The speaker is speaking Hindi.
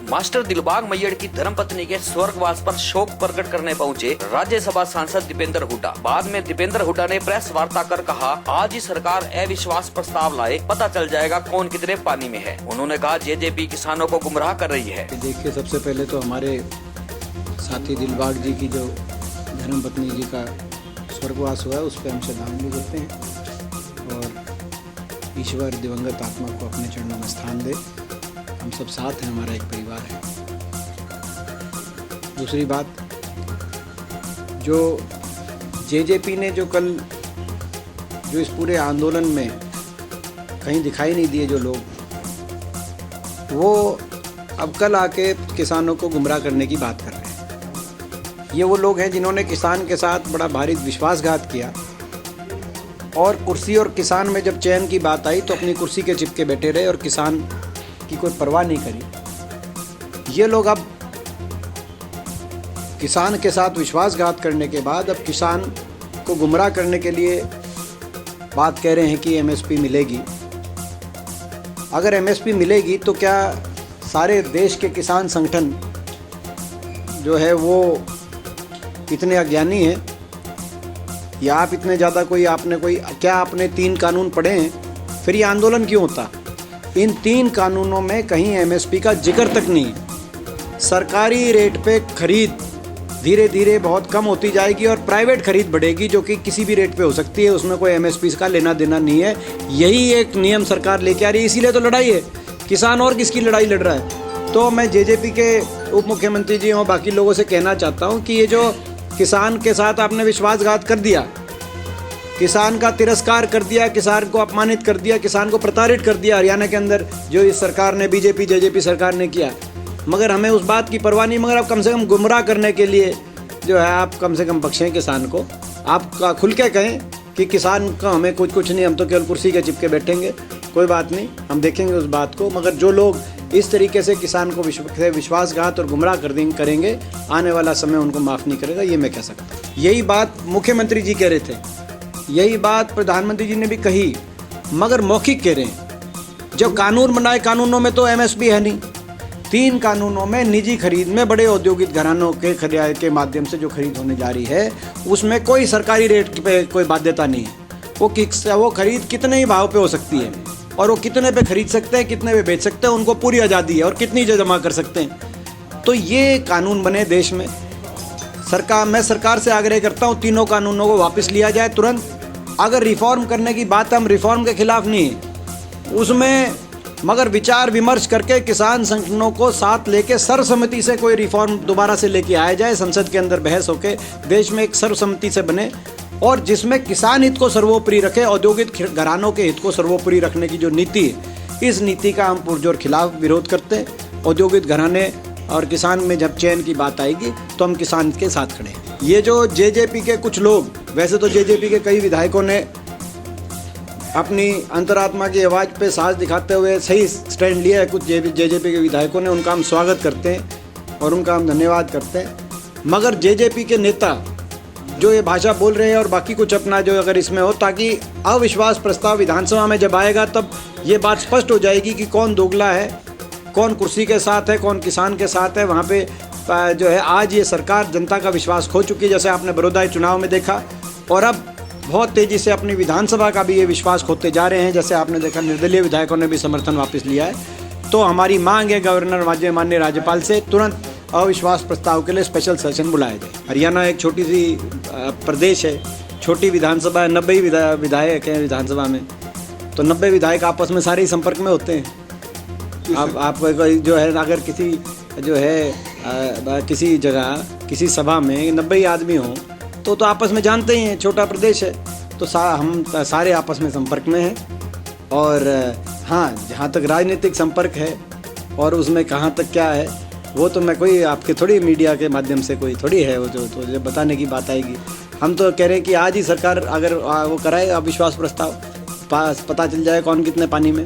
मास्टर दिलबाग मैयड़ की धर्मपत्नी के स्वर्गवास पर शोक प्रकट करने पहुंचे राज्यसभा सांसद दीपेंद्र हुड्डा। बाद में दीपेंद्र हुड्डा ने प्रेस वार्ता कर कहा, आज ही सरकार अविश्वास प्रस्ताव लाए, पता चल जाएगा कौन कितने पानी में है। उन्होंने कहा जेजेपी किसानों को गुमराह कर रही है। देखिए, सबसे पहले तो हमारे साथी दिलबाग जी की जो धर्मपत्नी जी का स्वर्गवास हुआ है उस पर हम श्रद्धांजलि देते हैं और ईश्वर दिवंगत आत्मा को अपने चरणों में स्थान दे। हम सब साथ हैं, हमारा एक परिवार है। दूसरी बात, जो जेजेपी ने जो कल जो इस पूरे आंदोलन में कहीं दिखाई नहीं दिए जो लोग, वो अब कल आके किसानों को गुमराह करने की बात कर रहे हैं। ये वो लोग हैं जिन्होंने किसान के साथ बड़ा भारी विश्वासघात किया और कुर्सी और किसान में जब चयन की बात आई तो अपनी कुर्सी के चिपके बैठे रहे और किसान की कोई परवाह नहीं करी। ये लोग अब किसान के साथ विश्वासघात करने के बाद अब किसान को गुमराह करने के लिए बात कह रहे हैं कि एमएसपी मिलेगी। अगर एमएसपी मिलेगी तो क्या सारे देश के किसान संगठन जो है वो इतने अज्ञानी हैं या आप इतने ज़्यादा क्या आपने 3 कानून पढ़े हैं? फिर ये आंदोलन क्यों होता? इन 3 कानूनों में कहीं एमएसपी का जिक्र तक नहीं है। सरकारी रेट पे खरीद धीरे धीरे बहुत कम होती जाएगी और प्राइवेट खरीद बढ़ेगी जो कि किसी भी रेट पे हो सकती है, उसमें कोई एमएसपी का लेना देना नहीं है। यही एक नियम सरकार लेके आ रही है, इसीलिए तो लड़ाई है। किसान और किसकी लड़ाई लड़ रहा है? तो मैं जेजेपी के उप मुख्यमंत्री जी और बाकी लोगों से कहना चाहता हूँ कि ये जो किसान के साथ आपने विश्वासघात कर दिया, किसान का तिरस्कार कर दिया, किसान को अपमानित कर दिया, किसान को प्रताड़ित कर दिया, हरियाणा के अंदर जो इस सरकार ने बीजेपी जेजेपी सरकार ने किया, मगर हमें उस बात की परवाह नहीं। मगर आप कम से कम गुमराह करने के लिए जो है आप कम से कम बख्शें किसान को। आप खुल के कहें कि किसान का हमें कुछ नहीं, हम तो केवल कुर्सी के चिपके बैठेंगे, कोई बात नहीं, हम देखेंगे उस बात को। मगर जो लोग इस तरीके से किसान को विश्वासघात और गुमराह करेंगे, आने वाला समय उनको माफ़ नहीं करेगा, ये मैं कह सकता हूँ। यही बात मुख्यमंत्री जी कह रहे थे, यही बात प्रधानमंत्री जी ने भी कही, मगर मौखिक कह रहे हैं। जब कानून बनाए, कानूनों में तो एमएसपी है नहीं। 3 कानूनों में निजी खरीद में बड़े औद्योगिक घरानों के माध्यम से जो खरीद होने जा रही है उसमें कोई सरकारी रेट पे कोई बाध्यता नहीं है। वो खरीद कितने ही भाव पे हो सकती है और वो कितने पे खरीद सकते हैं, कितने पे बेच सकते हैं, उनको पूरी आज़ादी है और कितनी जमा कर सकते हैं। तो ये कानून बने देश में। मैं सरकार से आग्रह करता हूँ 3 कानूनों को वापस लिया जाए तुरंत। अगर रिफॉर्म करने की बात, हम रिफॉर्म के खिलाफ नहीं है उसमें, मगर विचार विमर्श करके किसान संगठनों को साथ लेके सर्वसम्मति से कोई रिफॉर्म दोबारा से लेके आया जाए, संसद के अंदर बहस होके देश में एक सर्वसम्मति से बने और जिसमें किसान हित को सर्वोपरि रखे, औद्योगिक घरानों के हित को सर्वोपरि रखने की जो नीति है, इस नीति का हम पुरजोर खिलाफ विरोध करते हैं। औद्योगिक घराने और किसान में जब चयन की बात आएगी तो हम किसान के साथ खड़े हैं। ये जो जेजेपी के कुछ लोग, वैसे तो जेजेपी के कई विधायकों ने अपनी अंतरात्मा की आवाज़ पे साज दिखाते हुए सही स्टैंड लिया है, कुछ जेजेपी के विधायकों ने, उनका हम स्वागत करते हैं और उनका हम धन्यवाद करते हैं। मगर जेजेपी के नेता जो ये भाषा बोल रहे हैं और बाकी कुछ अपना जो अगर इसमें हो, ताकि अविश्वास प्रस्ताव विधानसभा में जब आएगा तब ये बात स्पष्ट हो जाएगी कि कौन दोगला है, कौन कुर्सी के साथ है, कौन किसान के साथ है। वहाँ पे जो है आज ये सरकार जनता का विश्वास खो चुकी है, जैसे आपने बड़ौदा चुनाव में देखा, और अब बहुत तेज़ी से अपनी विधानसभा का भी ये विश्वास खोते जा रहे हैं। जैसे आपने देखा निर्दलीय विधायकों ने भी समर्थन वापस लिया है। तो हमारी मांग है गवर्नर माननीय राज्यपाल से तुरंत अविश्वास प्रस्ताव के लिए स्पेशल सेशन बुलाया जाए। हरियाणा एक छोटी सी प्रदेश है, छोटी विधानसभा है, 90 विधायक हैं विधानसभा में, तो 90 विधायक आपस में सारे ही संपर्क में होते हैं। आप जो है अगर किसी जो है किसी जगह किसी सभा में 90 आदमी हों तो आपस में जानते ही हैं, छोटा प्रदेश है, तो हम सारे आपस में संपर्क में हैं। और हाँ, जहाँ तक राजनीतिक संपर्क है और उसमें कहाँ तक क्या है वो तो मैं कोई आपके थोड़ी मीडिया के माध्यम से कोई थोड़ी है वो जो तो बताने की बात आएगी। हम तो कह रहे हैं कि आज ही सरकार अगर वो कराए अविश्वास प्रस्ताव, पता चल जाए कौन कितने पानी में।